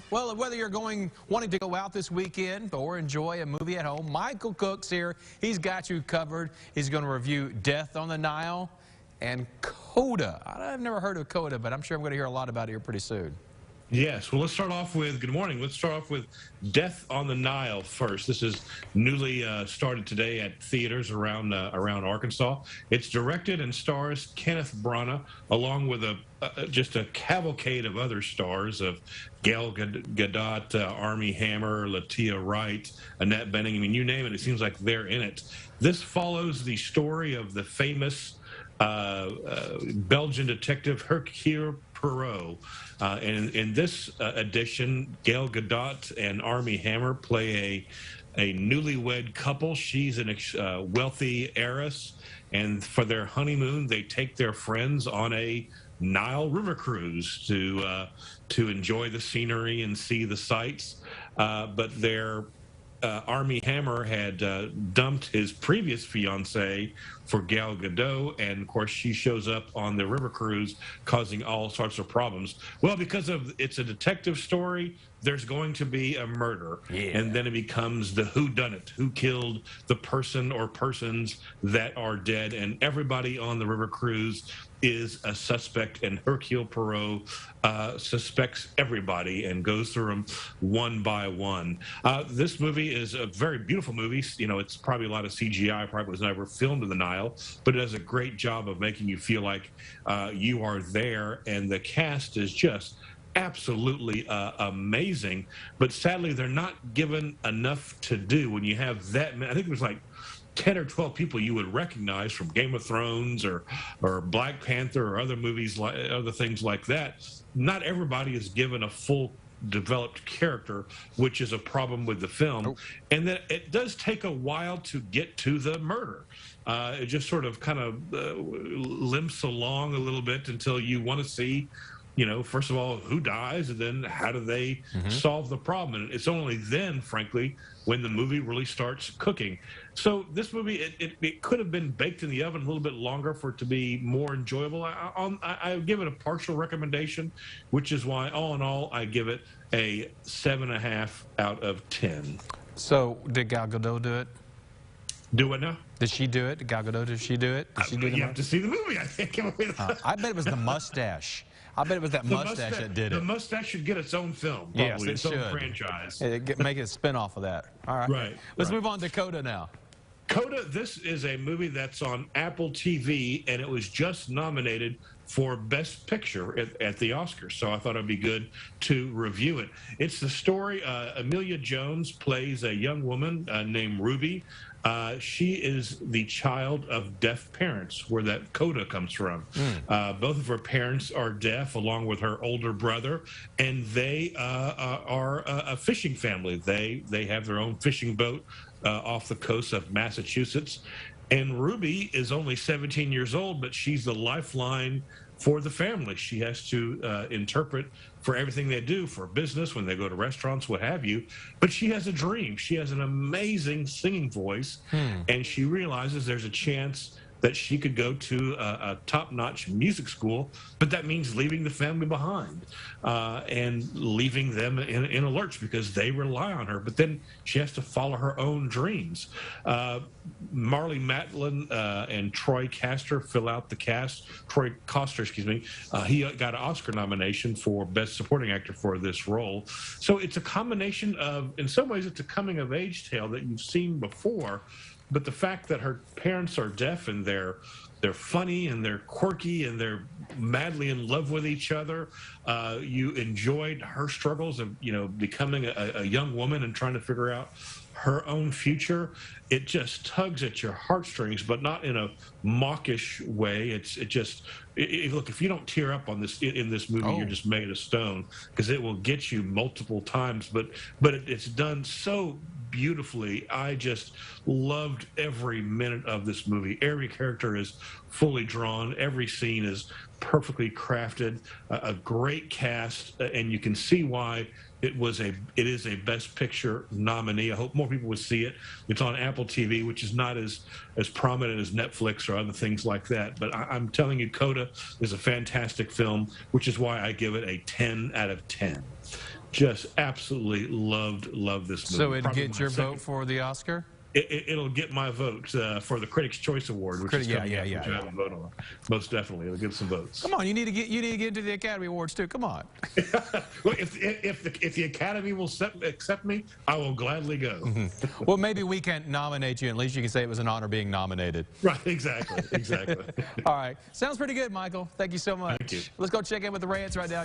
Well, whether you're wanting to go out this weekend or enjoy a movie at home, Michael Cook's here. He's got you covered. He's going to review Death on the Nile and Coda. I've never heard of Coda, but I'm sure I'm going to hear a lot about it here pretty soon. Yes. Well, let's start off with, good morning. Let's start off with Death on the Nile first. This is newly started today at theaters around Arkansas. It's directed and stars Kenneth Branagh, along with just a cavalcade of other stars of Gal Gadot, Armie Hammer, Latia Wright, Annette Bening. I mean, you name it, it seems like they're in it. This follows the story of the famous Belgian detective Hercule Poirot. And in this edition, Gal Gadot and Armie Hammer play a newlywed couple. She's a wealthy heiress, and for their honeymoon, they take their friends on a Nile river cruise to enjoy the scenery and see the sights. But their Armie Hammer had dumped his previous fiancée for Gal Gadot, and of course she shows up on the river cruise causing all sorts of problems. Well, because it's a detective story, there's going to be a murder, and then it becomes the whodunit, who killed the person or persons that are dead, and everybody on the river cruise is a suspect, and Hercule Poirot suspects everybody and goes through them one by one. This movie is a very beautiful movie. You know, it's probably a lot of CGI, probably was never filmed in the Nile, but it does a great job of making you feel like you are there, and the cast is just absolutely amazing. But sadly, they're not given enough to do when you have that many. I think it was like 10 or 12 people you would recognize from Game of Thrones or Black Panther or other movies, like other things like that. Not everybody is given a full developed character, which is a problem with the film. And then it does take a while to get to the murder. It just sort of kind of limps along a little bit until you want to see, you know, first of all, who dies, and then how do they solve the problem? And it's only then, frankly, when the movie really starts cooking. So this movie, it could have been baked in the oven a little bit longer for it to be more enjoyable. I give it a partial recommendation, which is why, all in all, I give it a 7.5 out of 10. So did Gal Gadot do it? Do what now? Did she do it? Gal Gadot, did she do it? Did she do you have to see the movie, I think. I bet it was the mustache. I bet it was that mustache that did it. The mustache should get its own film, probably. Yes, it should. Its own franchise. Make it a spin-off of that. All right. Right. Let's move on to Coda now. Coda, this is a movie that's on Apple TV, and it was just nominated for Best Picture at the Oscars, so I thought it'd be good to review it. It's the story, Emilia Jones plays a young woman named Ruby. She is the child of deaf parents, where that Coda comes from. Both of her parents are deaf, along with her older brother, and they are a fishing family. They have their own fishing boat off the coast of Massachusetts. And Ruby is only 17 years old, but she's the lifeline for the family. She has to interpret for everything they do, for business, when they go to restaurants, what have you. But she has a dream. She has an amazing singing voice, and she realizes there's a chance that she could go to a top-notch music school, but that means leaving the family behind and leaving them in a lurch because they rely on her. But then she has to follow her own dreams. Marlee Matlin and Troy Caster fill out the cast. Troy Coster, excuse me. He got an Oscar nomination for Best Supporting Actor for this role. So it's a combination of, in some ways, it's a coming-of-age tale that you've seen before. But the fact that her parents are deaf and they're funny and they're quirky and they're madly in love with each other, you enjoyed her struggles of, you know, becoming a young woman and trying to figure out her own future. It just tugs at your heartstrings, but not in a mawkish way. Look, if you don't tear up on this in this movie, you're just made of stone, because it will get you multiple times. But it's done so beautifully. I just loved every minute of this movie. Every character is fully drawn. Every scene is perfectly crafted. A great cast, and you can see why it is a Best Picture nominee. I hope more people would see it. It's on Apple TV, which is not as prominent as Netflix or other things like that. But I'm telling you, Coda is a fantastic film, which is why I give it a 10 out of 10. Just absolutely loved this movie. So it'd Probably get my your second- vote for the Oscar? It'll get my vote for the Critics' Choice Award, which is coming out, which I have a vote on. Most definitely, it'll get some votes. Come on, you need to get into the Academy Awards too. Come on. Well, if the Academy will accept me, I will gladly go. Well, maybe we can't nominate you. At least you can say it was an honor being nominated. Right, exactly. All right. Sounds pretty good, Michael. Thank you so much. Thank you. Let's go check in with the Rants right now.